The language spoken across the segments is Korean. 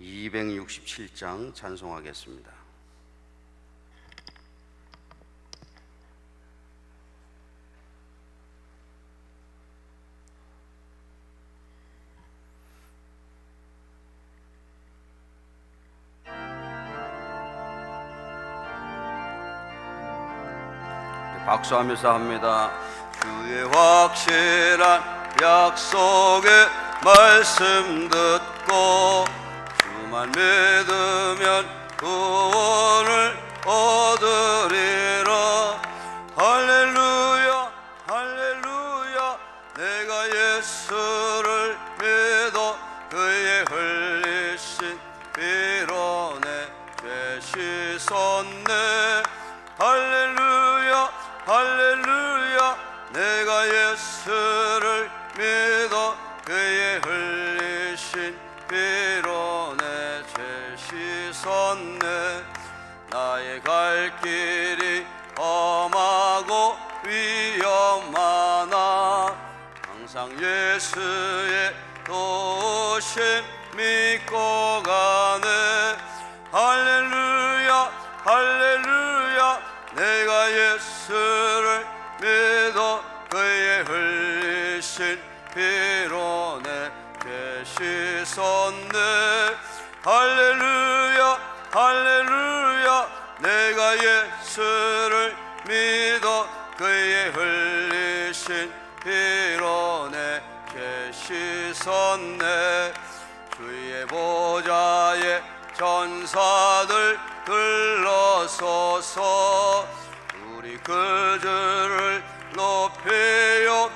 267장 찬송하겠습니다. 박수하면서 합니다. 주의 확실한 약속의 말씀 듣고 주만 믿으면 구원을 얻으리라. 할렐루야 할렐루야. 내가 예수를 믿어 그의 흘리신 피로 내 죄 씻었네. 할렐루야 할렐루야. 내가 예수를 믿어 그의 흘리신 피로 내 죄 씻었네. 나의 갈 길이 험하고 위험하나 항상 예수의 도우심 믿고 가네. 할렐루야 할렐루야. 내가 예수를 믿어 그의 흘리신 피로 내 죄 씻었네. 할렐루야 할렐루야. 내가 예수를 믿어 그의 흘리신 피로 내 죄 씻었네. 주의 보좌에 전사들 들러서서 우리 그 주를 높이요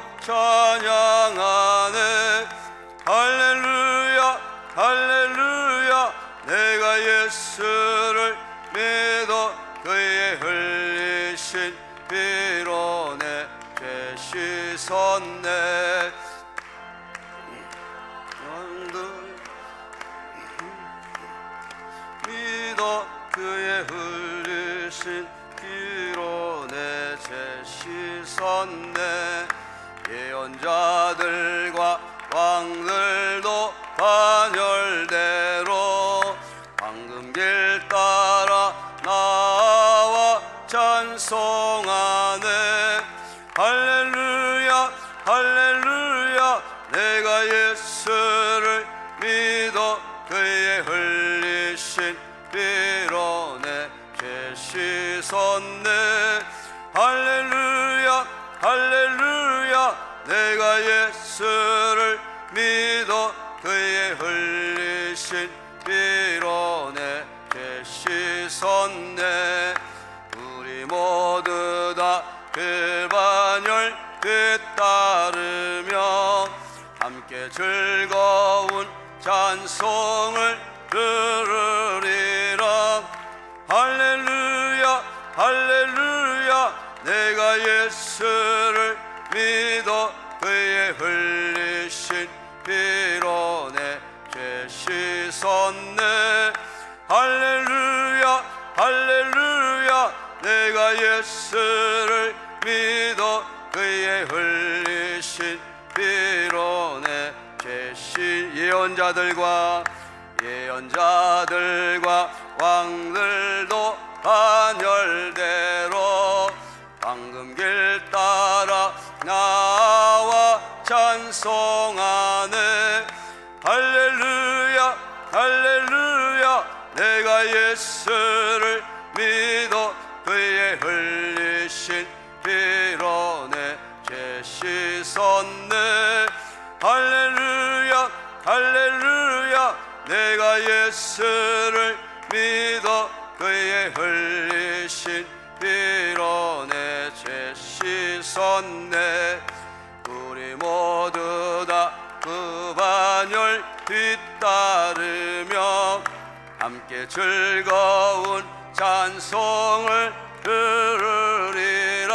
찬양하네. 할렐루야 할렐루야. 내가 예수를 믿어 그의 흘리신 피로 내 죄 씻었네. 믿어 그의 흘리신 피로 내 죄 씻었네. 예언자들과 왕들도 반열대로 황금길 따라 나와 찬송하네. 할렐루야 할렐루야. 내가 예수를 믿어 그의 흘리신 피로 내 죄 씻었네. 할렐루야 할렐루야. 내가 예수를 믿어 그의 흘리신 피로 내 죄 씻었네. 우리 모두 다 그 반열 뒤따르며 함께 즐거운 찬송을 들으리라. 할렐루야 할렐루야. 내가 예수를 믿어 그의 흘리신 피로 내 죄 씻었네. 할렐루야 할렐루야. 내가 예수를 믿어 그의 흘리신 피로 내 죄 예언자들과 왕들도 반열대로 황금길 따라 나와 찬송하네. 할렐루야 할렐루야. 내가 예수를 믿어 그의 흘리신 피로 내 죄 씻었네. 할렐루야 할렐루야. 내가 예수를 믿어 그의 흘리신 피로 내 죄 씻었네. 우리 모두 다 그 반열 뒤따르며 함께 즐거운 찬송을 들으리라.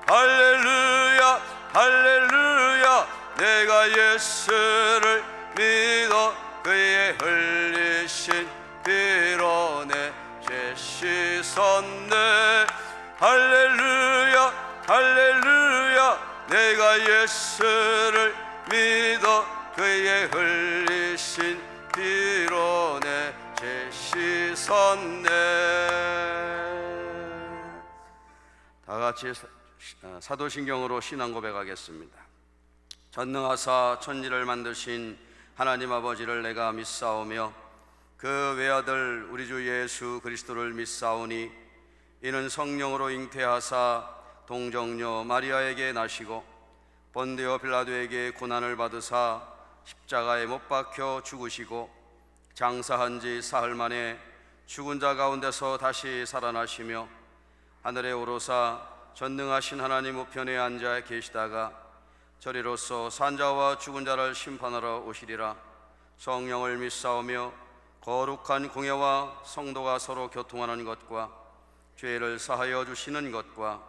할렐루야 할렐루야. 내가 예수를 믿어 그의 흘리신 피로 내 죄 씻었네. 할렐루야 할렐루야. 내가 예수를 믿어 그의 흘리신 피로 씻었네. 다 같이 사도신경으로 신앙 고백하겠습니다. 전능하사 천지를 만드신 하나님 아버지를 내가 믿사오며 그 외아들 우리 주 예수 그리스도를 믿사오니 이는 성령으로 잉태하사 동정녀 마리아에게 나시고 본디오 빌라도에게 고난을 받으사 십자가에 못 박혀 죽으시고 장사한 지 사흘 만에 죽은 자 가운데서 다시 살아나시며 하늘에 오르사 전능하신 하나님 우편에 앉아 계시다가 저리로서 산자와 죽은 자를 심판하러 오시리라. 성령을 믿사오며 거룩한 공예와 성도가 서로 교통하는 것과 죄를 사하여 주시는 것과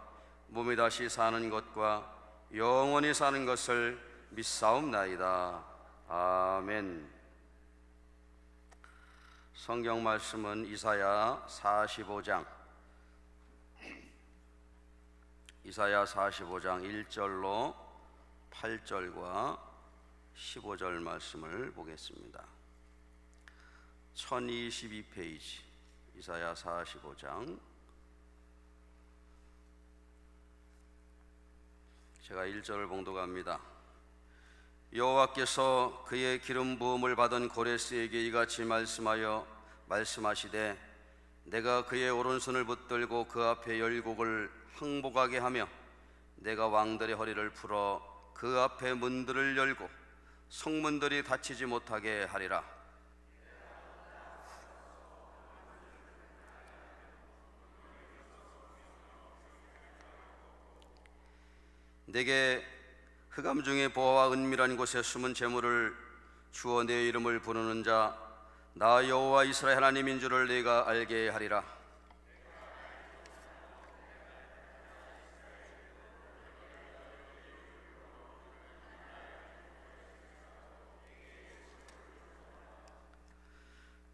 몸이 다시 사는 것과 영원히 사는 것을 믿사옵나이다. 아멘. 성경 말씀은 이사야 45장 1절로 8절과 15절 말씀을 보겠습니다. 1022페이지 이사야 45장. 제가 1절을 봉독합니다. 여호와께서 그의 기름 부음을 받은 고레스에게 이같이 말씀하시되 내가 그의 오른손을 붙들고 그 앞에 열국을 항복하게 하며 내가 왕들의 허리를 풀어 그 앞에 문들을 열고 성문들이 닫히지 못하게 하리라. 내게 흑암 중에 보화와 은밀한 곳에 숨은 재물을 주어 내 이름을 부르는 자 나 여호와 이스라엘 하나님인 줄을 내가 알게 하리라.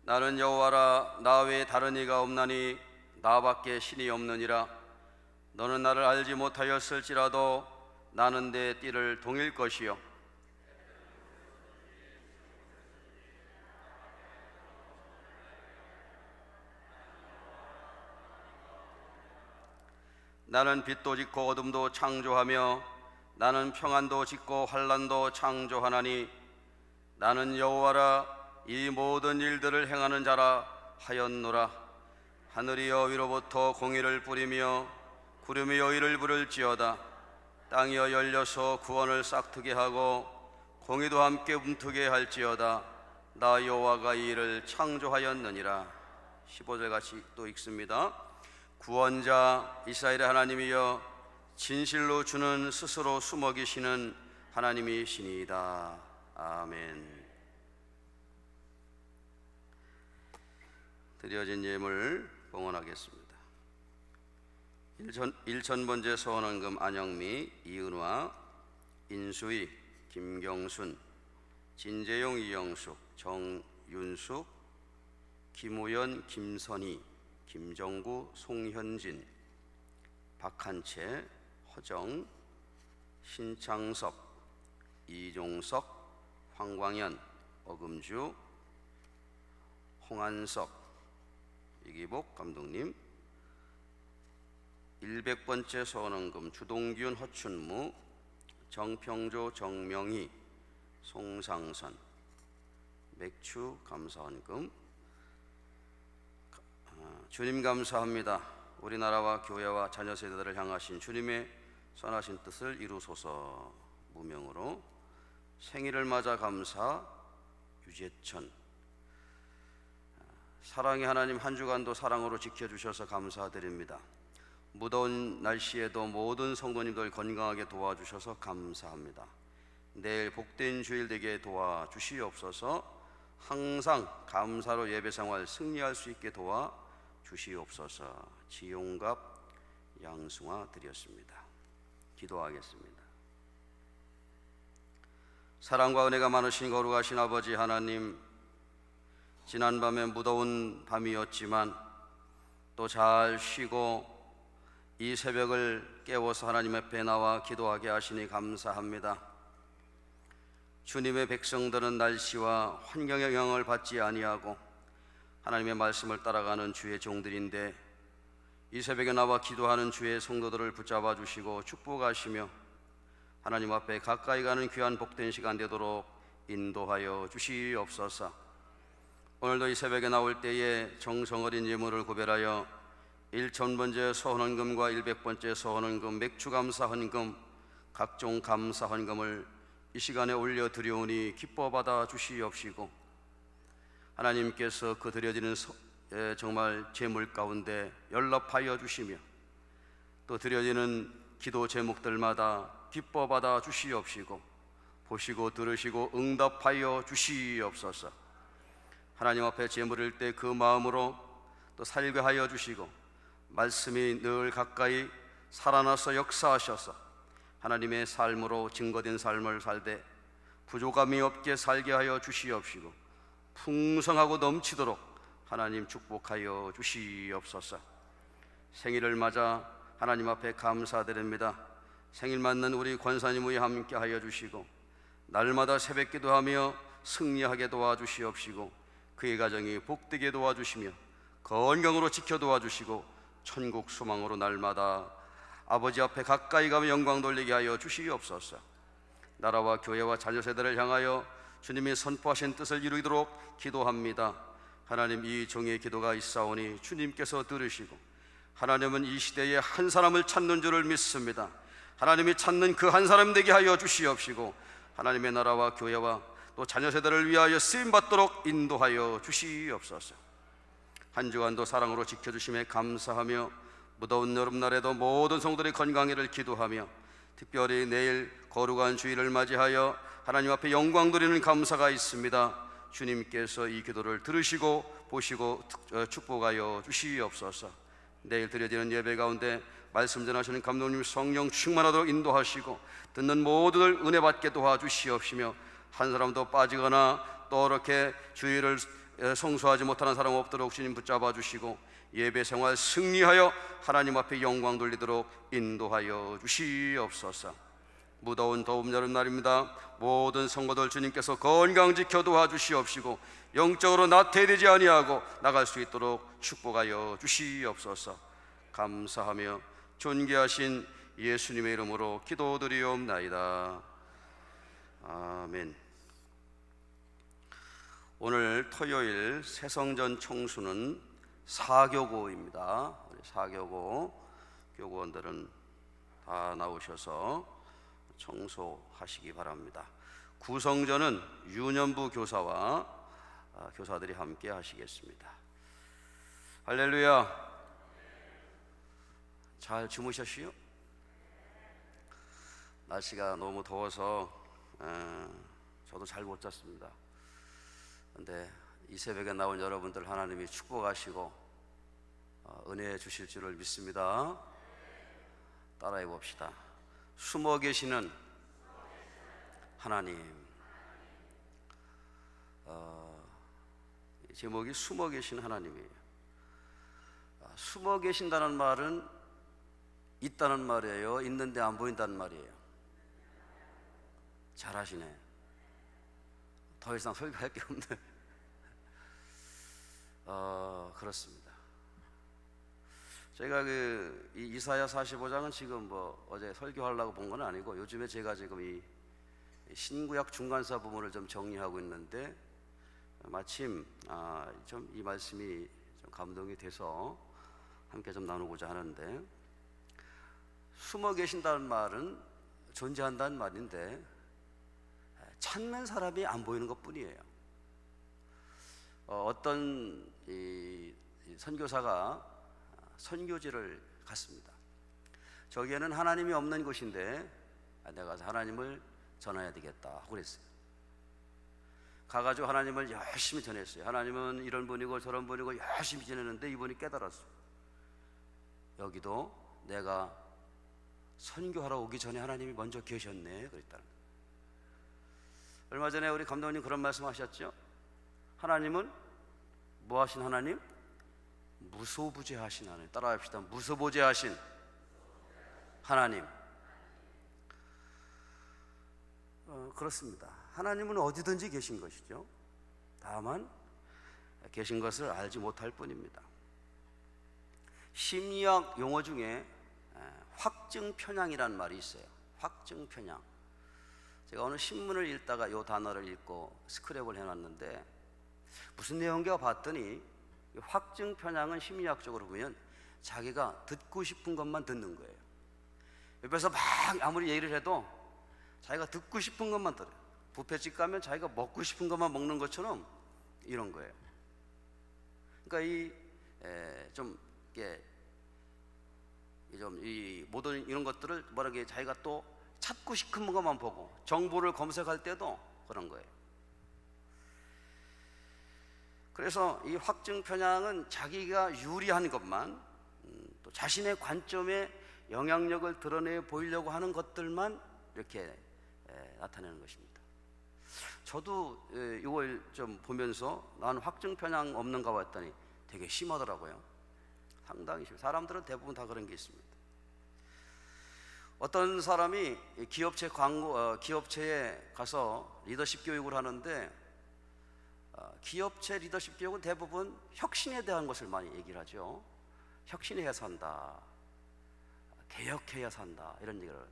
나는 여호와라. 나 외에 다른 이가 없나니 나밖에 신이 없느니라. 너는 나를 알지 못하였을지라도 나는 내 띠를 동일 것이요 나는 빛도 짓고 어둠도 창조하며 나는 평안도 짓고 환난도 창조하나니 나는 여호와라. 이 모든 일들을 행하는 자라 하였노라. 하늘이여 위로부터 공의를 뿌리며 구름이여 이를 부를지어다. 땅이여 열려서 구원을 싹트게 하고 공의도 함께 움트게 할지어다. 나 여호와가 이 일을 창조하였느니라. 15절 같이 또 읽습니다. 구원자 이스라엘의 하나님이여 진실로 주는 스스로 숨어 계시는 하나님이시니이다. 아멘. 드려진 예물 봉헌하겠습니다. 1,000번째 소원헌금 안영미, 이은화, 인수희, 김경순, 진재용, 이영숙, 정윤숙, 김우연, 김선희, 김정구, 송현진, 박한채, 허정, 신창섭, 이종석, 황광현, 어금주, 홍한석, 이기복 감독님. 100번째 소원헌금 주동균, 허춘무, 정평조, 정명희, 송상선. 맥주 감사헌금. 주님 감사합니다. 우리나라와 교회와 자녀 세대들을 향하신 주님의 선하신 뜻을 이루소서. 무명으로 생일을 맞아 감사 유재천. 사랑의 하나님, 한 주간도 사랑으로 지켜주셔서 감사드립니다. 무더운 날씨에도 모든 성도님들 건강하게 도와주셔서 감사합니다. 내일 복된 주일 되게 도와주시옵소서. 항상 감사로 예배생활 승리할 수 있게 도와주시옵소서. 지용갑, 양승화 드렸습니다. 기도하겠습니다. 사랑과 은혜가 많으신 거룩하신 아버지 하나님, 지난밤에 무더운 밤이었지만 또 잘 쉬고 이 새벽을 깨워서 하나님 앞에 나와 기도하게 하시니 감사합니다. 주님의 백성들은 날씨와 환경의 영향을 받지 아니하고 하나님의 말씀을 따라가는 주의 종들인데 이 새벽에 나와 기도하는 주의 성도들을 붙잡아 주시고 축복하시며 하나님 앞에 가까이 가는 귀한 복된 시간 되도록 인도하여 주시옵소서. 오늘도 이 새벽에 나올 때에 정성 어린 예물을 구별하여 1000번째 서헌금과 100번째 서헌금, 맥주감사 헌금, 각종 감사 헌금을 이 시간에 올려드리오니 기뻐 받아 주시옵시고 하나님께서 그 드려지는 정말 제물 가운데 연락하여 주시며 또 드려지는 기도 제목들마다 기뻐 받아 주시옵시고 보시고 들으시고 응답하여 주시옵소서. 하나님 앞에 제물일 때 그 마음으로 또 살게 하여 주시고 말씀이 늘 가까이 살아나서 역사하셔서 하나님의 삶으로 증거된 삶을 살되 부족함이 없게 살게 하여 주시옵시고 풍성하고 넘치도록 하나님 축복하여 주시옵소서. 생일을 맞아 하나님 앞에 감사드립니다. 생일 맞는 우리 권사님의 함께 하여 주시고 날마다 새벽 기도하며 승리하게 도와주시옵시고 그의 가정이 복되게 도와주시며 건강으로 지켜 도와주시고 천국 소망으로 날마다 아버지 앞에 가까이 가며 영광 돌리게 하여 주시옵소서. 나라와 교회와 자녀 세대를 향하여 주님이 선포하신 뜻을 이루도록 기도합니다. 하나님, 이 종의 기도가 있사오니 주님께서 들으시고 하나님은 이 시대에 한 사람을 찾는 줄을 믿습니다. 하나님이 찾는 그 한 사람 되게 하여 주시옵시고 하나님의 나라와 교회와 또 자녀 세대를 위하여 쓰임받도록 인도하여 주시옵소서. 한 주간도 사랑으로 지켜주심에 감사하며 무더운 여름날에도 모든 성도들의 건강을 기도하며 특별히 내일 거룩한 주일을 맞이하여 하나님 앞에 영광 드리는 감사가 있습니다. 주님께서 이 기도를 들으시고 보시고 축복하여 주시옵소서. 내일 드려지는 예배 가운데 말씀 전하시는 감독님 성령 충만하도록 인도하시고 듣는 모두들 은혜 받게 도와주시옵시며 한 사람도 빠지거나 또 이렇게 주의를 성수하지 못하는 사람 없도록 주님 붙잡아 주시고 예배 생활 승리하여 하나님 앞에 영광 돌리도록 인도하여 주시옵소서. 무더운 더운 여름날입니다. 모든 성도들 주님께서 건강 지켜 도와주시옵시고 영적으로 나태되지 아니하고 나갈 수 있도록 축복하여 주시옵소서. 감사하며 존귀하신 예수님의 이름으로 기도드리옵나이다. 아멘. 오늘 토요일 새성전 청수는 사교고입니다. 우리 사교고 교구원들은 다 나오셔서 청소하시기 바랍니다. 구성전은 유년부 교사와 교사들이 함께 하시겠습니다. 할렐루야. 잘 주무셨시요? 날씨가 너무 더워서 저도 잘 못 잤습니다. 그런데 이 새벽에 나온 여러분들 하나님이 축복하시고 은혜 주실 줄을 믿습니다. 따라해 봅시다. 숨어 계시는 하나님. 제목이 숨어 계신 하나님이에요. 숨어 계신다는 말은 있다는 말이에요, 있는데 안 보인다는 말이에요? 잘하시네. 더 이상 설교할 게 없네. 그렇습니다. 제가 이 이사야 45장은 지금 어제 설교하려고 본 건 아니고 요즘에 제가 지금 이 신구약 중간사 부분을 좀 정리하고 있는데 마침 좀 이 말씀이 좀 감동이 돼서 함께 좀 나누고자 하는데, 숨어 계신다는 말은 존재한다는 말인데 찾는 사람이 안 보이는 것뿐이에요. 어떤 이 선교사가 선교지를 갔습니다. 저기에는 하나님이 없는 곳인데 내가 가서 하나님을 전해야 되겠다 하고 그랬어요. 가가지고 하나님을 열심히 전했어요. 하나님은 이런 분이고 저런 분이고 열심히 전했는데 이분이 깨달았어요. 여기도 내가 선교하러 오기 전에 하나님이 먼저 계셨네 그랬다는 거예요. 얼마 전에 우리 감독님 그런 말씀하셨죠? 하나님은 뭐 하신 하나님? 무소부재하신 하나님. 따라합시다. 무소부재하신 하나님. 그렇습니다. 하나님은 어디든지 계신 것이죠. 다만 계신 것을 알지 못할 뿐입니다. 심리학 용어 중에 확증 편향이라는 말이 있어요. 확증 편향. 제가 오늘 신문을 읽다가 이 단어를 읽고 스크랩을 해놨는데 무슨 내용인가 봤더니 확증 편향은 심리학적으로 보면 자기가 듣고 싶은 것만 듣는 거예요. 옆에서 막 아무리 얘기를 해도 자기가 듣고 싶은 것만 들어요. 뷔페집 가면 자기가 먹고 싶은 것만 먹는 것처럼 이런 거예요. 그러니까 이 모든 이런 것들을 뭐라게 자기가 또 찾고 싶은 것만 보고 정보를 검색할 때도 그런 거예요. 그래서 이 확증 편향은 자기가 유리한 것만 또 자신의 관점에 영향력을 드러내 보이려고 하는 것들만 이렇게 나타내는 것입니다. 저도 이걸 좀 보면서 나는 확증 편향 없는가 봤더니 되게 심하더라고요. 상당히 심해요. 사람들은 대부분 다 그런 게 있습니다. 어떤 사람이 기업체에 가서 리더십 교육을 하는데 기업체 리더십 교육은 대부분 혁신에 대한 것을 많이 얘기를 하죠. 혁신해야 산다, 개혁해야 산다, 이런 얘기를.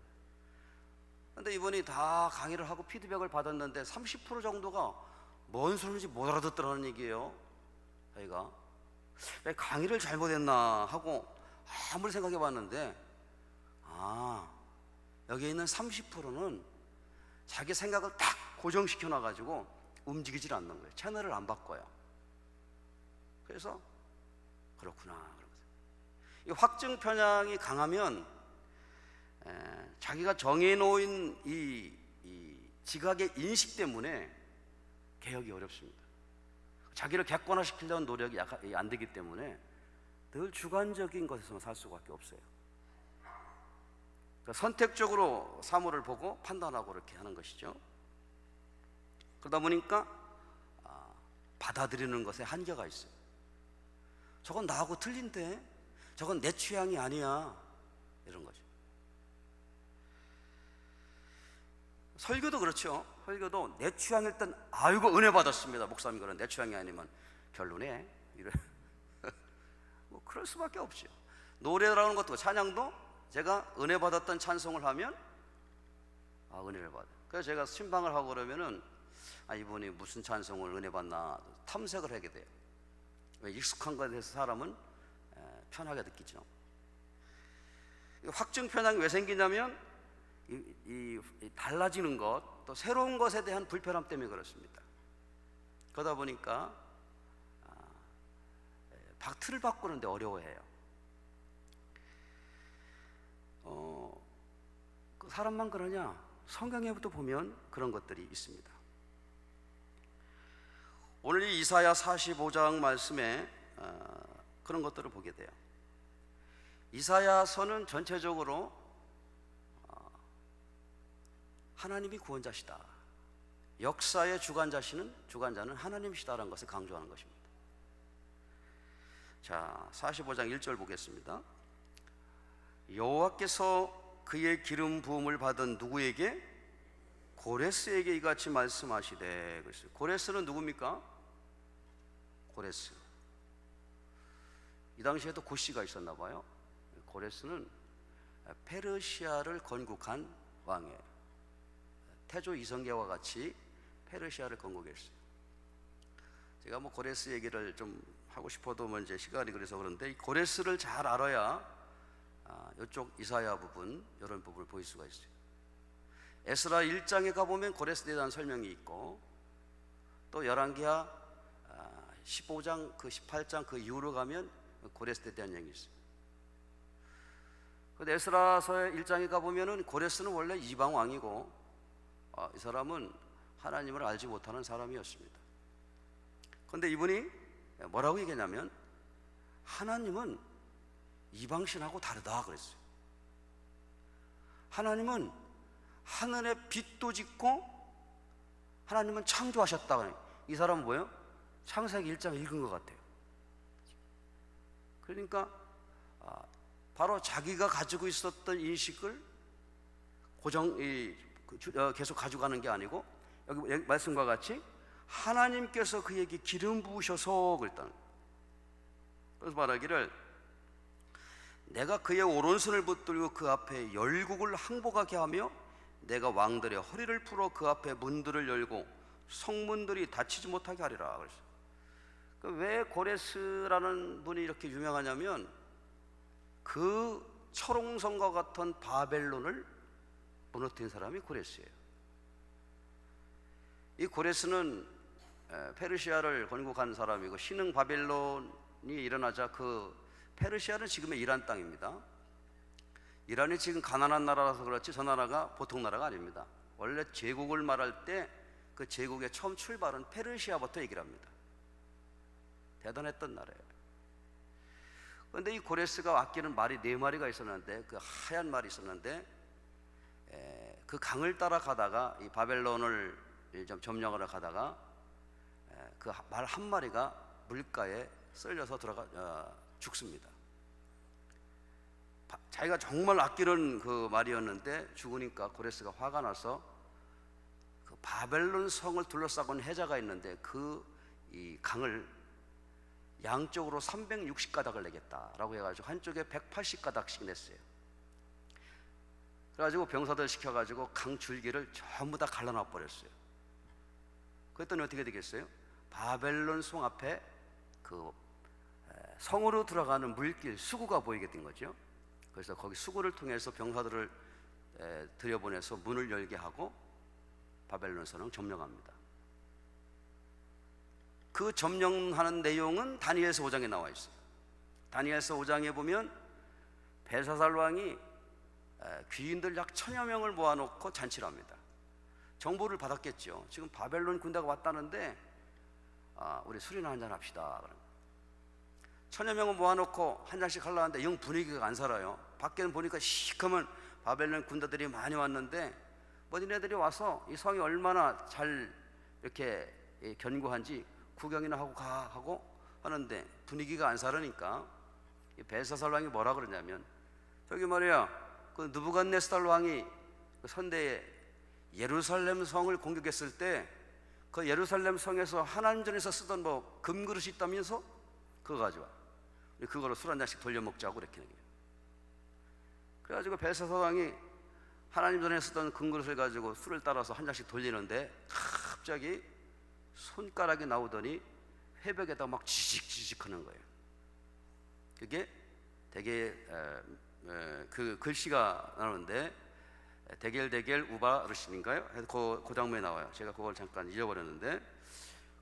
그런데 이분이 다 강의를 하고 피드백을 받았는데 30% 정도가 뭔 소리인지 못 알아듣더라는 얘기예요. 저희가 왜 강의를 잘못했나 하고 아무리 생각해 봤는데 여기 있는 30%는 자기 생각을 딱 고정시켜 놔가지고 움직이질 않는 거예요. 채널을 안 바꿔요. 그래서 그렇구나. 이 확증 편향이 강하면 자기가 정해놓은 이 지각의 인식 때문에 개혁이 어렵습니다. 자기를 객관화시키려는 노력이 안 되기 때문에 늘 주관적인 것에서만 살 수밖에 없어요. 그러니까 선택적으로 사물을 보고 판단하고 이렇게 하는 것이죠. 그러다 보니까 받아들이는 것에 한계가 있어요. 저건 나하고 틀린데, 저건 내 취향이 아니야, 이런 거죠. 설교도 그렇죠. 설교도 내 취향일 땐 아이고 은혜 받았습니다. 목사님 그런 내 취향이 아니면 별로네, 이래. 뭐 그럴 수밖에 없죠. 노래라는 것도 찬양도 제가 은혜 받았던 찬송을 하면 은혜를 받아요. 그래서 제가 신방을 하고 그러면은 이분이 무슨 찬송을 은혜 받나 탐색을 하게 돼요. 왜 익숙한 것에 대해서 사람은 편하게 느끼죠. 확증 편향이 왜 생기냐면 이 달라지는 것, 또 새로운 것에 대한 불편함 때문에 그렇습니다. 그러다 보니까 틀을 바꾸는데 어려워해요. 그 사람만 그러냐? 성경에부터 보면 그런 것들이 있습니다. 오늘 이 이사야 45장 말씀에 그런 것들을 보게 돼요. 이사야서는 전체적으로 하나님이 구원자시다, 역사의 주관자는 하나님이시다라는 것을 강조하는 것입니다. 자, 45장 1절 보겠습니다. 여호와께서 그의 기름 부음을 받은 누구에게? 고레스에게 이같이 말씀하시되. 그랬어요. 고레스는 누굽니까? 고레스. 이 당시에도 고씨가 있었나 봐요. 고레스는 페르시아를 건국한 왕이에요. 태조 이성계와 같이 페르시아를 건국했어요. 제가 뭐 고레스 얘기를 좀 하고 싶어도 이제 시간이 그래서 그런데 이 고레스를 잘 알아야 이쪽 이사야 부분, 이런 부분을 보일 수가 있어요. 에스라 1장에 가보면 고레스에 대한 설명이 있고, 또 열왕기하 15장, 18장 그 이후로 가면 고레스에 대한 얘기 있어요. 근데 에스라서의 1장에 가보면은 고레스는 원래 이방 왕이고 이 사람은 하나님을 알지 못하는 사람이었습니다. 그런데 이분이 뭐라고 얘기했냐면 하나님은 이방신하고 다르다 그랬어요. 하나님은 하늘에 빛도 짓고 하나님은 창조하셨다. 이 사람은 뭐예요? 창세기 1장 읽은 것 같아요. 그러니까 바로 자기가 가지고 있었던 인식을 계속 가져가는 게 아니고 여기 말씀과 같이 하나님께서 그에게 기름 부으셔서 그랬다는 거예요. 그래서 말하기를 내가 그의 오른손을 붙들고 그 앞에 열국을 항복하게 하며 내가 왕들의 허리를 풀어 그 앞에 문들을 열고 성문들이 닫히지 못하게 하리라 그랬어요. 왜 고레스라는 분이 이렇게 유명하냐면 그 철옹성과 같은 바벨론을 무너뜨린 사람이 고레스예요. 이 고레스는 페르시아를 건국한 사람이고 신흥 바벨론이 일어나자 그 페르시아는 지금의 이란 땅입니다. 이란이 지금 가난한 나라라서 그렇지 저 나라가 보통 나라가 아닙니다. 원래 제국을 말할 때 그 제국의 처음 출발은 페르시아부터 얘기를 합니다. 대단했던 나라예요. 그런데 이 고레스가 아끼는 말이 4마리가 있었는데 그 하얀 말이 있었는데 그 강을 따라 가다가 이 바벨론을 좀 점령하러 가다가 그 말 한 마리가 물가에 쓸려서 죽습니다. 자기가 정말 아끼는 그 말이었는데 죽으니까 고레스가 화가 나서 그 바벨론 성을 둘러싸고 있는 해자가 있는데 이 강을 양쪽으로 360가닥을 내겠다라고 해가지고 한쪽에 180가닥씩 냈어요. 그래가지고 병사들 시켜가지고 강 줄기를 전부 다 갈라놔 버렸어요. 그랬더니 어떻게 되겠어요? 바벨론 성 앞에 그 성으로 들어가는 물길 수구가 보이게 된 거죠. 그래서 거기 수구를 통해서 병사들을 들여보내서 문을 열게 하고 바벨론 성을 점령합니다. 그 점령하는 내용은 다니엘서 5장에 나와 있어요. 다니엘서 5장에 보면 벨사살 왕이 귀인들 약 1000여 명을 모아놓고 잔치를 합니다. 정보를 받았겠죠. 지금 바벨론 군대가 왔다는데 우리 술이나 한잔 합시다. 1000여 명을 모아놓고 한 잔씩 하려는데 영 분위기가 안 살아요. 밖에는 보니까 시커먼 바벨론 군대들이 많이 왔는데 니네들이 와서 이 성이 얼마나 잘 이렇게 견고한지 구경이나 하고 가 하고 하는데 분위기가 안 살으니까 벨사살 왕이 뭐라 그러냐면 저기 말이야 그 느부갓네살 왕이 선대에 예루살렘 성을 공격했을 때 그 예루살렘 성에서 하나님전에서 쓰던 뭐 금그릇이 있다면서 그거 가져와 그거로 술 한 잔씩 돌려 먹자고 그렇게 얘기해요. 그래가지고 벨사살 왕이 하나님전에 쓰던 금그릇을 가지고 술을 따라서 한 잔씩 돌리는데 갑자기 손가락이 나오더니 회벽에다 막 지직지직 하는 거예요. 그게 되게 그 글씨가 나오는데 데겔데겔 우바르신인가요? 그 장면에 나와요. 제가 그걸 잠깐 잊어버렸는데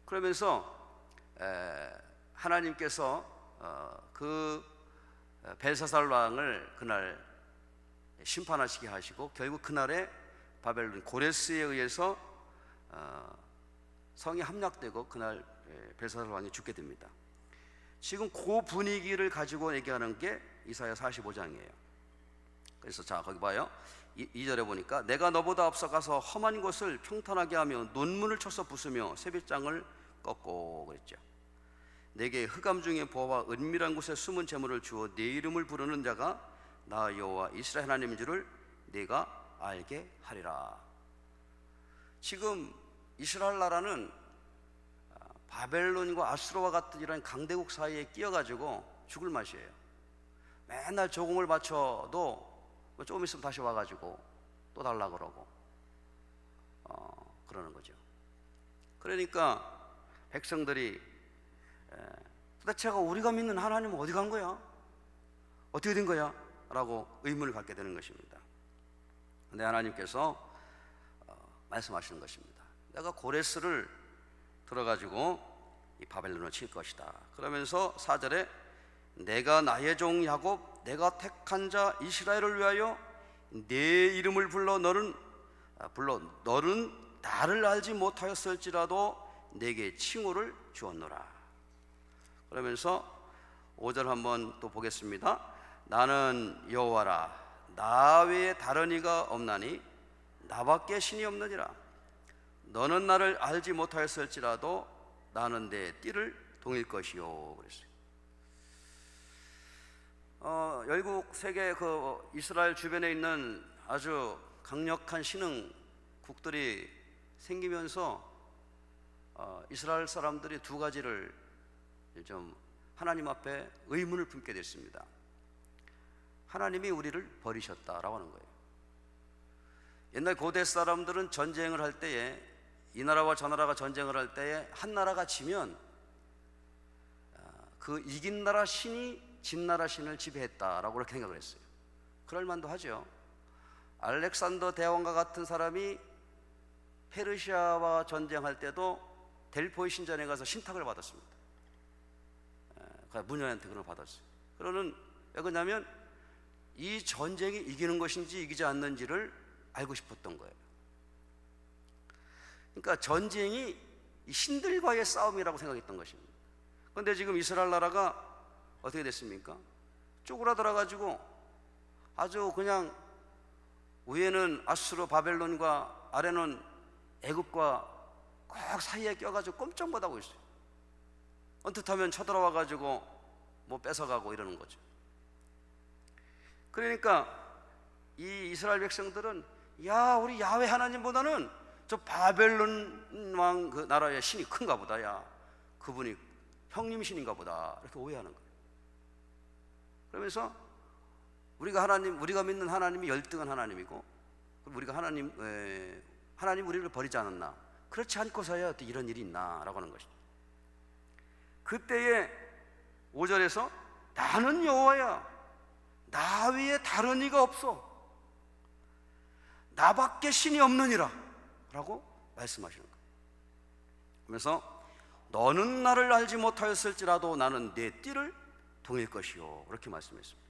그러면서 하나님께서 그 벨사살 왕을 그날 심판하시게 하시고 결국 그날에 바벨론 고레스에 의해서 성이 함락되고 그날 벨사살 왕이 죽게 됩니다. 지금 그 분위기를 가지고 얘기하는 게 이사야 45장이에요. 그래서 자 거기 봐요. 2절에 보니까 내가 너보다 앞서가서 험한 곳을 평탄하게 하며 논문을 쳐서 부수며 세빗장을 꺾고 그랬죠. 내게 흑암 중에 보아와 은밀한 곳에 숨은 재물을 주어 내 이름을 부르는 자가 나 여호와 이스라엘 하나님인 줄을 네가 알게 하리라. 지금 이스라엘 나라는 바벨론과 아수르와 같은 이런 강대국 사이에 끼어가지고 죽을 맛이에요. 맨날 조공을 바쳐도 조금 있으면 다시 와가지고 또 달라 그러고 그러는 거죠. 그러니까 백성들이 도대체 우리가 믿는 하나님은 어디 간 거야? 어떻게 된 거야? 라고 의문을 갖게 되는 것입니다. 근데 하나님께서 말씀하시는 것입니다. 내가 고레스를 들어가지고 이 바벨론을 칠 것이다. 그러면서 4절에 내가 나의 종 야곱 내가 택한 자 이스라엘을 위하여 내 이름을 불러 너는 나를 알지 못하였을지라도 내게 칭호를 주었노라. 그러면서 5절 한번 또 보겠습니다. 나는 여호와라 나 외에 다른 이가 없나니 나밖에 신이 없느니라. 너는 나를 알지 못하였을지라도 나는 내 띠를 동일 것이요 그랬어요. 열국 세계 그 이스라엘 주변에 있는 아주 강력한 신흥국들이 생기면서 이스라엘 사람들이 두 가지를 좀 하나님 앞에 의문을 품게 됐습니다. 하나님이 우리를 버리셨다라고 하는 거예요. 옛날 고대 사람들은 전쟁을 할 때에, 이 나라와 저 나라가 전쟁을 할 때에 한 나라가 지면 그 이긴 나라 신이 진 나라 신을 지배했다라고 그렇게 생각을 했어요. 그럴 만도 하죠. 알렉산더 대왕과 같은 사람이 페르시아와 전쟁할 때도 델포이 신전에 가서 신탁을 받았습니다. 문효한테 그걸 받았어요. 그러는 왜 그러냐면 이 전쟁이 이기는 것인지 이기지 않는지를 알고 싶었던 거예요. 그러니까 전쟁이 신들과의 싸움이라고 생각했던 것입니다. 그런데 지금 이스라엘 나라가 어떻게 됐습니까? 쪼그라들어 가지고 아주 그냥 위에는 아수르 바벨론과 아래는 애굽과 꼭 사이에 껴가지고 꼼짝 못하고 있어요. 언뜻하면 쳐들어와 가지고 뭐 뺏어가고 이러는 거죠. 그러니까 이 이스라엘 백성들은 야, 우리 야훼 하나님보다는 저 바벨론 왕 그 나라의 신이 큰가 보다. 야, 그분이 형님 신인가 보다. 이렇게 오해하는 거예요. 그러면서 우리가 믿는 하나님이 열등한 하나님이고, 우리가 하나님 우리를 버리지 않았나? 그렇지 않고서야 어떻게 이런 일이 있나라고 하는 것이죠. 그때에 5절에서 나는 여호와야, 나 위에 다른 이가 없어, 나밖에 신이 없느니라 라고 말씀하시는 거예요. 그러면서 너는 나를 알지 못하였을지라도 나는 내 띠를 동일 것이요, 그렇게 말씀했습니다.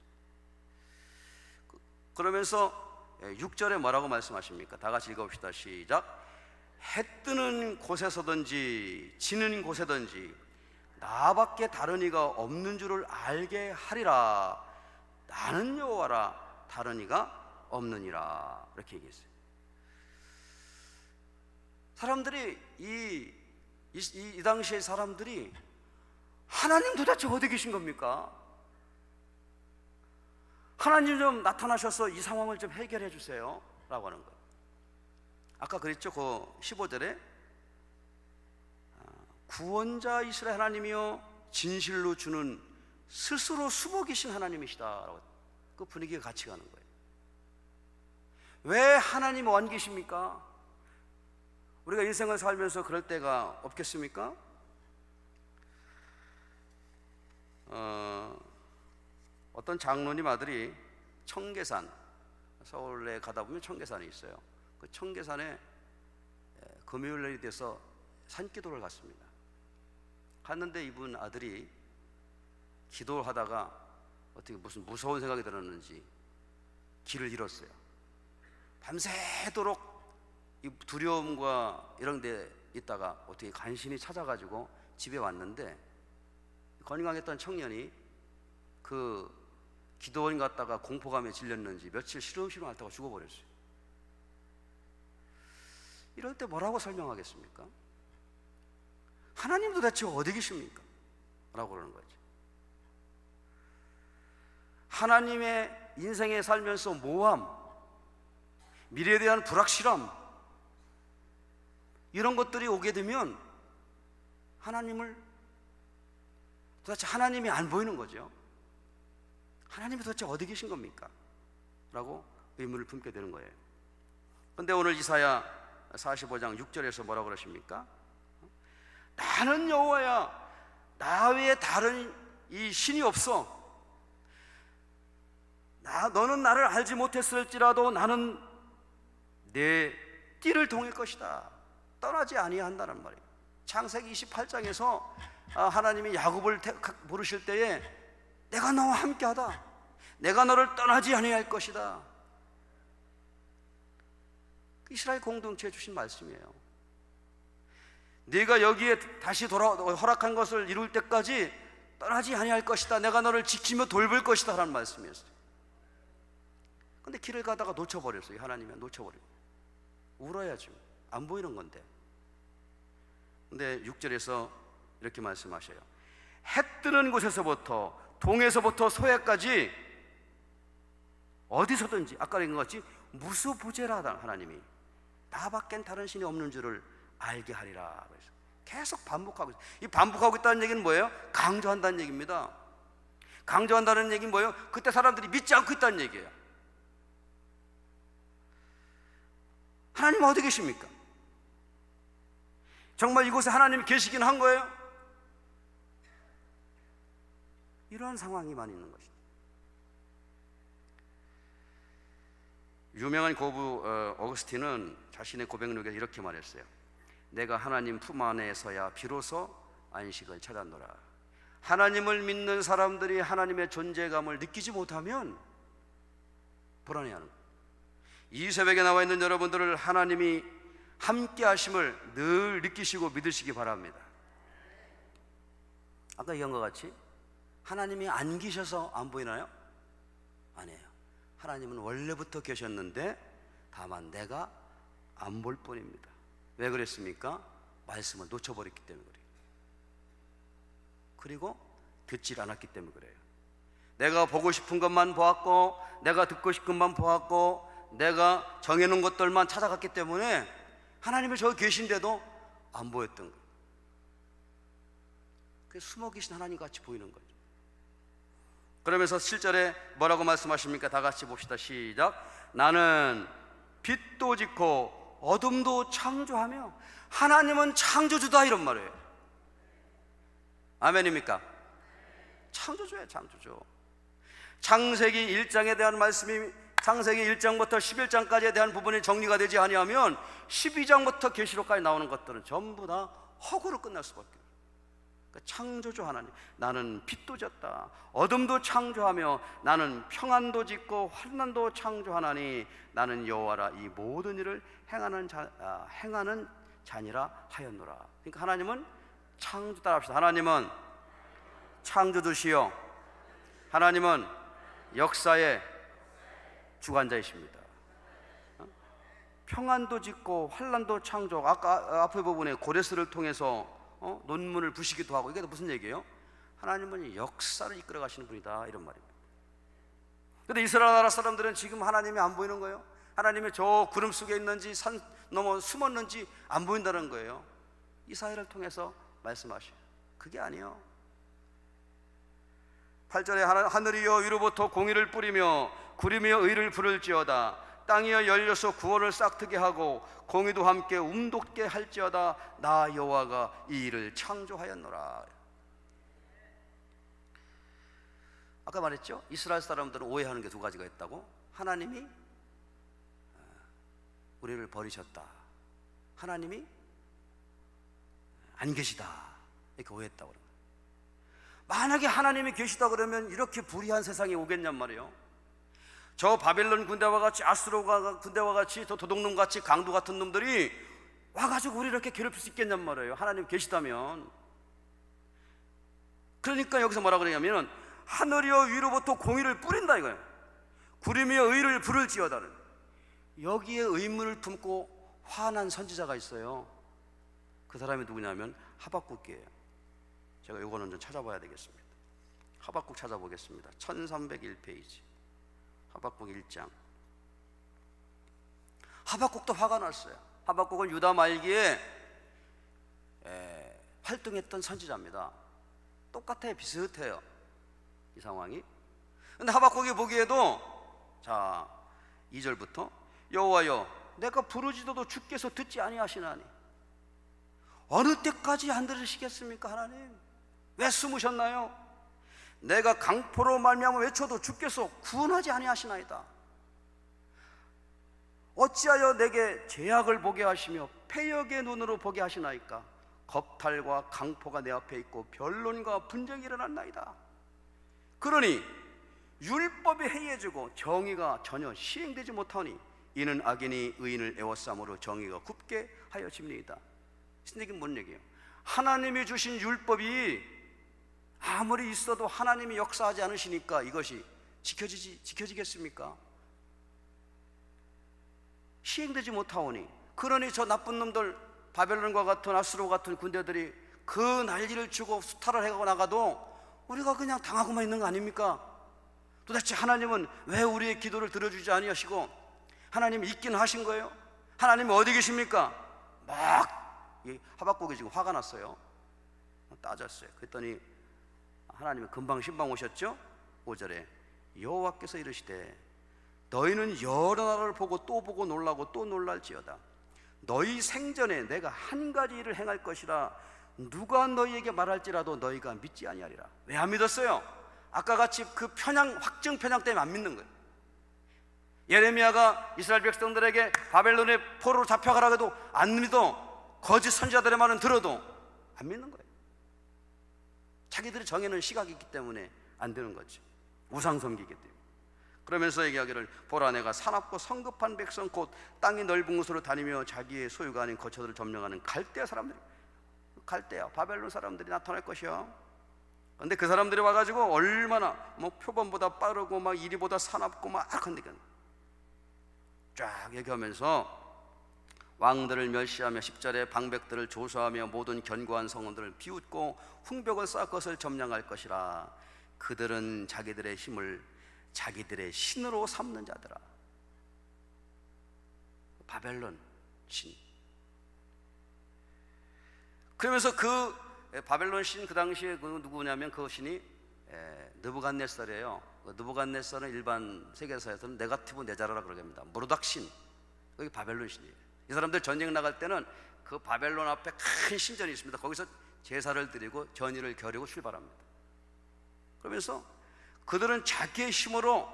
그러면서 6절에 뭐라고 말씀하십니까? 다 같이 읽어봅시다. 시작. 해 뜨는 곳에서든지 지는 곳에든지 나밖에 다른 이가 없는 줄을 알게 하리라. 나는 여호와라, 다른 이가 없느니라. 이렇게 얘기했어요. 사람들이 이 당시의 사람들이 하나님 도대체 어디 계신 겁니까? 하나님 좀 나타나셔서 이 상황을 좀 해결해 주세요 라고 하는 거예요. 아까 그랬죠. 그 15절에 구원자 이스라엘 하나님이여 진실로 주는 스스로 수복이신 하나님이시다 라고, 그 분위기가 같이 가는 거예요. 왜 하나님 안 계십니까? 우리가 인생을 살면서 그럴 때가 없겠습니까? 어떤 장로님 아들이 청계산, 서울에 가다 보면 청계산이 있어요. 그 청계산에 금요일날이 돼서 산기도를 갔습니다. 갔는데 이분 아들이 기도를 하다가 어떻게 무슨 무서운 생각이 들었는지 길을 잃었어요. 밤새도록 이 두려움과 이런 데 있다가 어떻게 간신히 찾아가지고 집에 왔는데, 건강했던 청년이 그 기도원 갔다가 공포감에 질렸는지 며칠 시름시름 앓다가 죽어버렸어요. 이럴 때 뭐라고 설명하겠습니까? 하나님 도대체 어디 계십니까? 라고 그러는 거죠. 하나님의 인생에 살면서 모함, 미래에 대한 불확실함, 이런 것들이 오게 되면 도대체 하나님이 안 보이는 거죠. 하나님이 도대체 어디 계신 겁니까? 라고 의문을 품게 되는 거예요. 그런데 오늘 이사야 45장 6절에서 뭐라고 그러십니까? 나는 여호와야, 나 외에 다른 이 신이 없어. 너는 나를 알지 못했을지라도 나는 내 띠를 동일 것이다. 떠나지 아니한다는 말이에요. 창세기 28장에서 하나님이 야곱을 부르실 때에 내가 너와 함께하다, 내가 너를 떠나지 아니할 것이다. 이스라엘 공동체에 주신 말씀이에요. 네가 여기에 다시 허락한 것을 이룰 때까지 떠나지 아니할 것이다, 내가 너를 지키며 돌볼 것이다 라는 말씀이었어요. 근데 길을 가다가 놓쳐버렸어요. 하나님이 놓쳐버리고. 울어야죠. 안 보이는 건데. 근데 6절에서 이렇게 말씀하셔요. 해 뜨는 곳에서부터 동에서부터 서해까지 어디서든지 아까 얘기한 것 같이 무수부재라다. 하나님이 나밖엔 다른 신이 없는 줄을 알게 하리라. 그래서 계속 반복하고 있어요. 이 반복하고 있다는 얘기는 뭐예요? 강조한다는 얘기입니다. 강조한다는 얘기는 뭐예요? 그때 사람들이 믿지 않고 있다는 얘기예요. 하나님 어디 계십니까? 정말 이곳에 하나님이 계시긴 한 거예요? 이러한 상황이 많이 있는 것이죠. 유명한 고부 어거스틴은 자신의 고백록에 이렇게 말했어요. 내가 하나님 품 안에서야 비로소 안식을 찾았노라. 하나님을 믿는 사람들이 하나님의 존재감을 느끼지 못하면 불안해하는 거예요. 이 새벽에 나와 있는 여러분들을 하나님이 함께 하심을 늘 느끼시고 믿으시기 바랍니다. 아까 얘기한 것 같이 하나님이 안 계셔서 안 보이나요? 아니에요. 하나님은 원래부터 계셨는데 다만 내가 안 볼 뿐입니다. 왜 그랬습니까? 말씀을 놓쳐버렸기 때문에 그래요. 그리고 듣질 않았기 때문에 그래요. 내가 보고 싶은 것만 보았고, 내가 듣고 싶은 것만 보았고, 내가 정해놓은 것들만 찾아갔기 때문에 하나님이 저기 계신데도 안 보였던 거예요. 그래서 숨어 계신 하나님 같이 보이는 거죠. 그러면서 7절에 뭐라고 말씀하십니까? 다 같이 봅시다. 시작. 나는 빛도 짓고 어둠도 창조하며 하나님은 창조주다, 이런 말이에요. 아멘입니까? 창조주예요, 창조주. 창세기 1장에 대한 말씀이 창세기 1장부터 11장까지에 대한 부분이 정리가 되지 아니하면 12장부터 계시록까지 나오는 것들은 전부 다 허구로 끝날 수밖에 없어요. 그러니까 창조주 하나님, 나는 빛도 짓다, 어둠도 창조하며 나는 평안도 짓고 환난도 창조하나니 나는 여호와라, 이 모든 일을 행하는 자니라 하였노라. 그러니까 하나님은 창조, 따라합시다. 하나님은 창조주시요, 하나님은 역사의 주관자이십니다. 평안도 짓고 환난도 창조, 아까 앞에 부분에 고레스를 통해서 논문을 부시기도 하고, 이게 무슨 얘기예요? 하나님은 역사를 이끌어 가시는 분이다, 이런 말입니다. 그런데 이스라엘 나라 사람들은 지금 하나님이 안 보이는 거예요. 하나님이 저 구름 속에 있는지 산 넘어 숨었는지 안 보인다는 거예요. 이사야를 통해서 말씀하셔요. 그게 아니에요. 8절에 하늘이여 위로부터 공의를 뿌리며 구름이여 의를 부를지어다. 땅이여 열려서 구원을 싹트게 하고 공의도 함께 움돋게 할지어다. 나 여호와가 이 일을 창조하였노라. 아까 말했죠? 이스라엘 사람들은 오해하는 게 두 가지가 있다고. 하나님이 우리를 버리셨다, 하나님이 안 계시다, 이렇게 오해했다고. 만약에 하나님이 계시다 그러면 이렇게 불의한 세상이 오겠냔 말이에요. 저 바벨론 군대와 같이, 아수르 군대와 같이, 저 도둑놈 같이, 강도 같은 놈들이 와가지고 우리 이렇게 괴롭힐 수 있겠냔 말이에요, 하나님 계시다면. 그러니까 여기서 뭐라 그러냐면 하늘이여 위로부터 공의를 뿌린다 이거예요. 구름이여 의를 부를지어다는, 여기에 의문을 품고 화난 선지자가 있어요. 그 사람이 누구냐면 하박국이에요. 제가 이거는 좀 찾아봐야 되겠습니다. 하박국 찾아보겠습니다. 1301페이지 하박국 1장. 하박국도 화가 났어요. 하박국은 유다 말기에 활동했던 선지자입니다. 똑같아요, 비슷해요, 이 상황이. 근데 하박국이 보기에도, 자 2절부터 여호와여 내가 부르짖어도 주께서 듣지 아니하시나니 어느 때까지 안 들으시겠습니까? 하나님 왜 숨으셨나요? 내가 강포로 말미암아 외쳐도 주께서 구원하지 아니하시나이다. 어찌하여 내게 죄악을 보게 하시며 패역의 눈으로 보게 하시나이까? 겁탈과 강포가 내 앞에 있고 변론과 분쟁이 일어났나이다. 그러니 율법이 해이해지고 정의가 전혀 시행되지 못하니 이는 악인이 의인을 애워싸므로 정의가 굽게 하여집니다. 이게 뭔 얘기예요? 하나님이 주신 율법이 아무리 있어도 하나님이 역사하지 않으시니까 이것이 지켜지겠습니까? 시행되지 못하오니, 그러니 저 나쁜 놈들 바벨론과 같은 아수르 같은 군대들이 그 난리를 치고 수탈을 해가고 나가도 우리가 그냥 당하고만 있는 거 아닙니까? 도대체 하나님은 왜 우리의 기도를 들어주지 아니하시고, 하나님이 있긴 하신 거예요? 하나님이 어디 계십니까? 막 이 하박국이 지금 화가 났어요. 따졌어요. 그랬더니 하나님은 금방 신방 오셨죠? 5절에 여호와께서 이르시되 너희는 여러 나라를 보고 또 보고 놀라고 또 놀랄지어다. 너희 생전에 내가 한 가지 일을 행할 것이라 누가 너희에게 말할지라도 너희가 믿지 아니하리라. 왜 안 믿었어요? 아까 같이 그 확증 편향 때문에 안 믿는 거예요. 예레미야가 이스라엘 백성들에게 바벨론의 포로로 잡혀가라 해도 안 믿어. 거짓 선지자들의 말은 들어도 안 믿는 거예요. 자기들이 정해놓은 시각이 있기 때문에 안 되는 거죠. 우상 섬기기 때문에. 그러면서 얘기하기를 보라 내가 사납고 성급한 백성 곧 땅이 넓은 곳으로 다니며 자기의 소유가 아닌 거처들을 점령하는 갈대아 사람들이, 갈대아 바벨론 사람들이 나타날 것이야. 근데 그 사람들이 와가지고 얼마나 표범보다 빠르고 막 이리보다 사납고 막 근데 쫙 얘기하면서 왕들을 멸시하며 10절에 방백들을 조소하며 모든 견고한 성원들을 비웃고 흥벽을 쌓을 것을 점령할 것이라. 그들은 자기들의 힘을 자기들의 신으로 삼는 자들아. 바벨론 신. 그러면서 그 바벨론 신 그 당시에 그 누구냐면 그 신이 느부갓네살이에요. 느부갓네살은 일반 세계사에서는 네가티브 네자르라 그러게 합니다. 모르닥 신, 여기 바벨론 신이에요. 이 사람들 전쟁 나갈 때는 그 바벨론 앞에 큰 신전이 있습니다. 거기서 제사를 드리고 전의를 겨루고 출발합니다. 그러면서 그들은 자기의 힘으로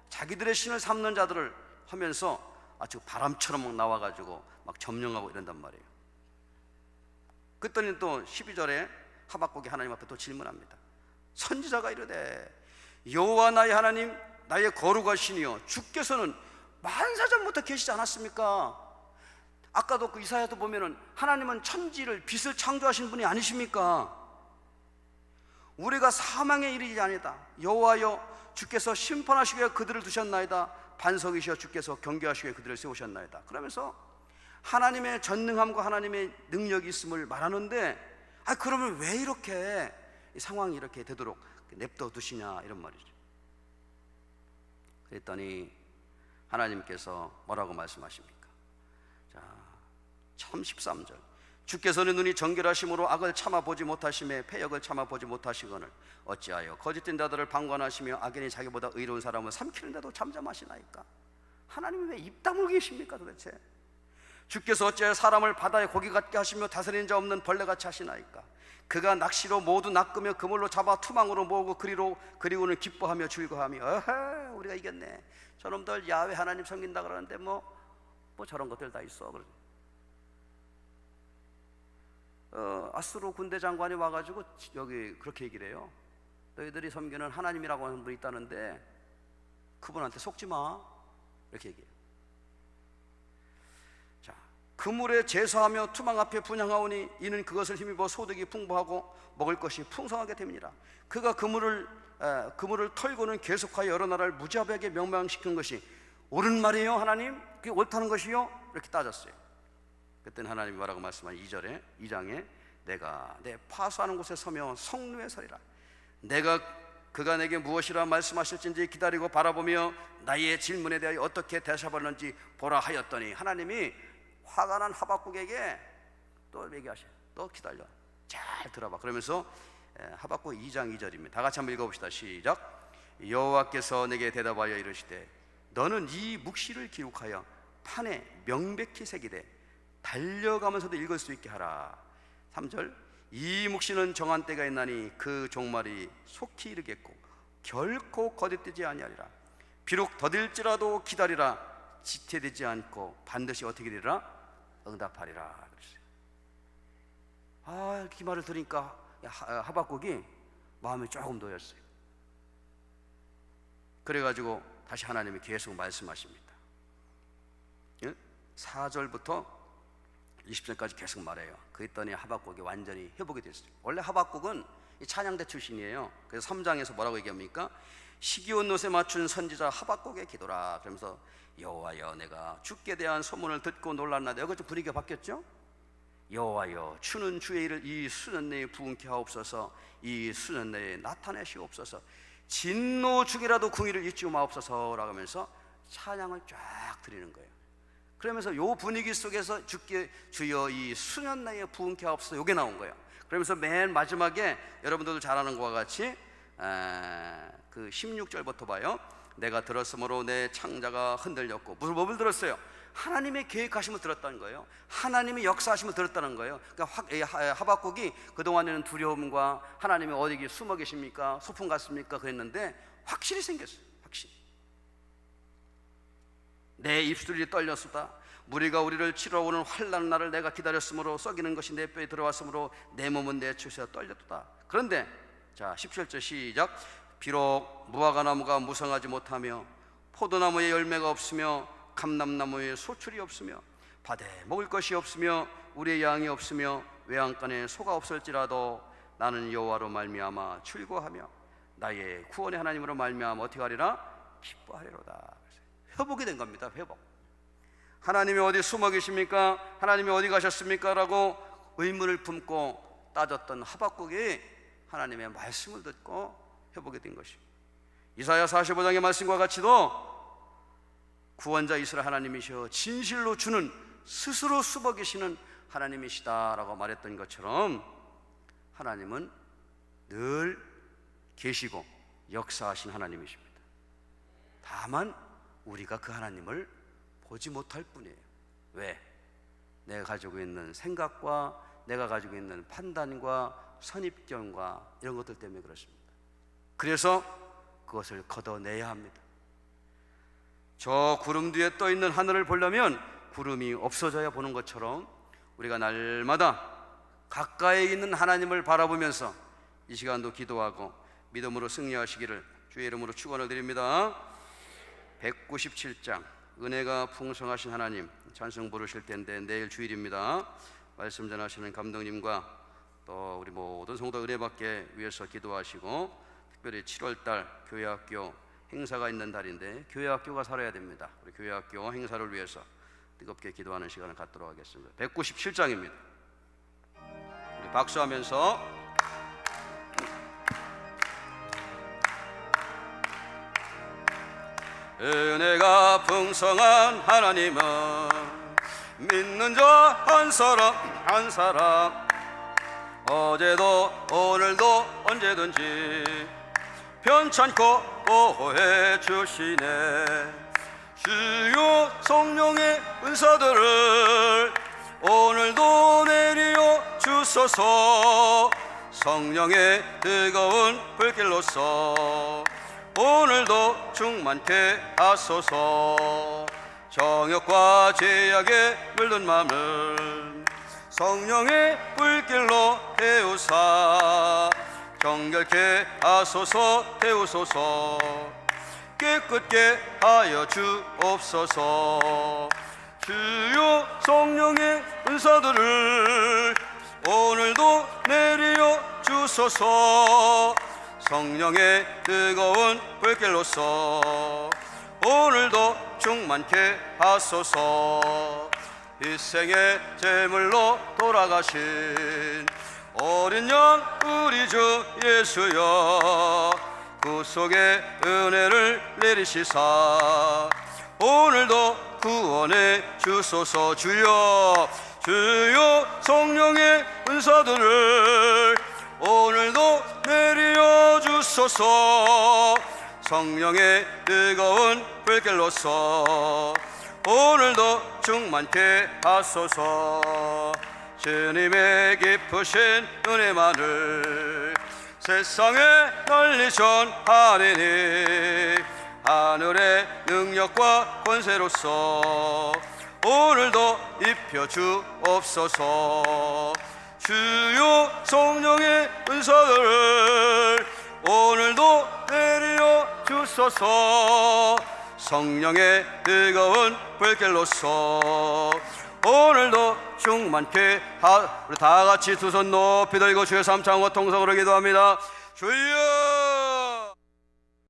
자기들의 신을 삼는 자들을 하면서 아주 바람처럼 막 나와가지고 막 점령하고 이런단 말이에요. 그랬더니 또 12절에 하박국이 하나님 앞에 또 질문합니다. 선지자가 이르되 여호와 나의 하나님 나의 거룩하시니요 주께서는 만사전부터 계시지 않았습니까? 아까도 그 이사야도 보면은 하나님은 천지를 빛을 창조하신 분이 아니십니까? 우리가 사망에 이르지 아니다. 여호와여 주께서 심판하시기에 그들을 두셨나이다. 반석이시여 주께서 경계하시기에 그들을 세우셨나이다. 그러면서 하나님의 전능함과 하나님의 능력이 있음을 말하는데 그러면 왜 이렇게 이 상황이 이렇게 되도록 냅둬 두시냐 이런 말이죠. 그랬더니 하나님께서 뭐라고 말씀하십니까? 자, 13절 주께서는 눈이 정결하심으로 악을 참아보지 못하시며 패역을 참아보지 못하시거늘 어찌하여 거짓된 자들을 방관하시며 악인이 자기보다 의로운 사람을 삼키는데도 잠잠하시나이까? 하나님이 왜 입 다물고 계십니까 도대체? 주께서 어찌하여 사람을 바다에 고기 같게 하시며 다스리는 자 없는 벌레같이 하시나이까? 그가 낚시로 모두 낚으며 그물로 잡아 투망으로 모으고 그리고는 기뻐하며 즐거워하며 어허 우리가 이겼네. 저놈들 야훼 하나님 섬긴다 그러는데 뭐 저런 것들 다 있어. 아수르 군대 장관이 와가지고 여기 그렇게 얘기를 해요. 너희들이 섬기는 하나님이라고 하는 분이 있다는데 그분한테 속지 마 이렇게 얘기해요. 자, 그물에 제사하며 투망 앞에 분향하오니 이는 그것을 힘입어 소득이 풍부하고 먹을 것이 풍성하게 됨이니라. 그가 그물을 털고는 계속하여 여러 나라를 무자비하게 멸망시키는 것이 옳은 말이에요 하나님? 그게 옳다는 것이요? 이렇게 따졌어요. 그때는 하나님이 뭐라고 말씀한 2장에 내가 내 파수하는 곳에 서며 성루에 서리라. 그가 내게 무엇이라 말씀하실지 기다리고 바라보며 나의 질문에 대하여 어떻게 대답하는지 보라 하였더니 하나님이 화가 난 하박국에게 또 얘기하셔. 또 기다려. 잘 들어봐. 그러면서 하박국 2장 2절입니다. 다 같이 한번 읽어봅시다. 시작. 여호와께서 내게 대답하여 이르시되 너는 이 묵시를 기록하여 판에 명백히 새기되 달려가면서도 읽을 수 있게 하라. 3절 이 묵시는 정한 때가 있나니 그 종말이 속히 이르겠고 결코 거듭되지 아니하리라. 비록 더딜지라도 기다리라. 지체되지 않고 반드시 어떻게 되리라? 응답하리라. 이 말을 들으니까 하박국이 마음이 조금 놓였어요. 그래가지고 다시 하나님이 계속 말씀하십니다. 4절부터 20절까지 계속 말해요. 그랬더니 하박국이 완전히 회복이 됐어요. 원래 하박국은 찬양대 출신이에요. 그래서 3장에서 뭐라고 얘기합니까? 시기온 놋에 맞춘 선지자 하박국의 기도라. 그러면서 여호와여 내가 주께 대한 소문을 듣고 놀랐나이다. 여기 좀 분위기가 바뀌었죠? 여호와여 주는 주의 일을 이 수년 내에 부응케 하옵소서. 이 수년 내에 나타내시옵소서. 진노 중이라도 궁의를 잊지 마옵소서라고 하면서 찬양을 쫙 드리는 거예요. 그러면서 요 분위기 속에서 주여 이 수년 내에 부흥케 하옵소서, 요게 나온 거예요. 그러면서 맨 마지막에 여러분들도 잘 아는 것과 같이 그 16절부터 봐요. 내가 들었으므로 내 창자가 흔들렸고, 무슨 법을 들었어요? 하나님의 계획하심을 들었다는 거예요. 하나님의 역사하심을 들었다는 거예요. 그러니까 하박국이 그동안에는 두려움과 하나님이 어디 숨어 계십니까? 소풍 갔습니까? 그랬는데 확실히 생겼어요. 확실히. 내 입술이 떨렸수다. 무리가 우리를 치러 오는 환난 날을 내가 기다렸으므로 썩이는 것이 내 뼈에 들어왔으므로 내 몸은 내 추세가 떨렸도다. 그런데 자 17절 시작. 비록 무화과 나무가 무성하지 못하며 포도나무에 열매가 없으며 감람나무에 소출이 없으며 밭에 먹을 것이 없으며 우리의 양이 없으며 외양간에 소가 없을지라도 나는 여호와로 말미암아 출고하며 나의 구원의 하나님으로 말미암아 어떻게 하리라? 기뻐하리로다. 회복이 된 겁니다. 회복. 하나님이 어디 숨어 계십니까? 하나님이 어디 가셨습니까? 라고 의문을 품고 따졌던 하박국이 하나님의 말씀을 듣고 회복이 된 것입니다. 이사야 45장의 말씀과 같이도 구원자 이스라엘 하나님이시여 진실로 주는 스스로 숨어 계시는 하나님이시다라고 말했던 것처럼 하나님은 늘 계시고 역사하신 하나님이십니다. 다만 우리가 그 하나님을 보지 못할 뿐이에요. 왜? 내가 가지고 있는 생각과 내가 가지고 있는 판단과 선입견과 이런 것들 때문에 그렇습니다. 그래서 그것을 걷어내야 합니다. 저 구름 뒤에 떠 있는 하늘을 보려면 구름이 없어져야 보는 것처럼 우리가 날마다 가까이 있는 하나님을 바라보면서 이 시간도 기도하고 믿음으로 승리하시기를 주의 이름으로 축원을 드립니다. 197장 은혜가 풍성하신 하나님 찬송 부르실 텐데 내일 주일입니다. 말씀 전하시는 감독님과 또 우리 모든 성도 은혜 받게 위해서 기도하시고, 특별히 7월달 교회학교 행사가 있는 달인데 교회학교가 살아야 됩니다. 우리 교회학교 행사를 위해서 뜨겁게 기도하는 시간을 갖도록 하겠습니다. 197장입니다. 우리 박수하면서 은혜가 풍성한 하나님은 믿는 자 한 사람 어제도 오늘도 언제든지 편찮고 보호해 주시네. 주요 성령의 은사들을 오늘도 내리어 주소서. 성령의 뜨거운 불길로서 오늘도 충만케 하소서. 정욕과 죄악에 물든 마음을 성령의 불길로 태우사 정결케 하소서. 태우소서. 깨끗게 하여 주옵소서. 주요 성령의 은사들을 오늘도 내리어 주소서. 성령의 뜨거운 불길로서 오늘도 충만케 하소서. 일생의 제물로 돌아가신 어린 양 우리 주 예수여, 구속의 은혜를 내리시사 오늘도 구원해 주소서. 주여 성령의 은사들을 오늘도 내려 주소서. 성령의 뜨거운 불길로서 오늘도 충만케 하소서. 주님의 깊으신 은혜만을 세상에 널리 전하리니 하늘의 능력과 권세로서 오늘도 입혀 주옵소서. 주요 성령의 은사들을 오늘도 내려 주소서. 성령의 뜨거운 불길로서 오늘도 충만케 우리 다 같이 두 손 높이 들고 주의 삼창과 통성으로 기도합니다. 주여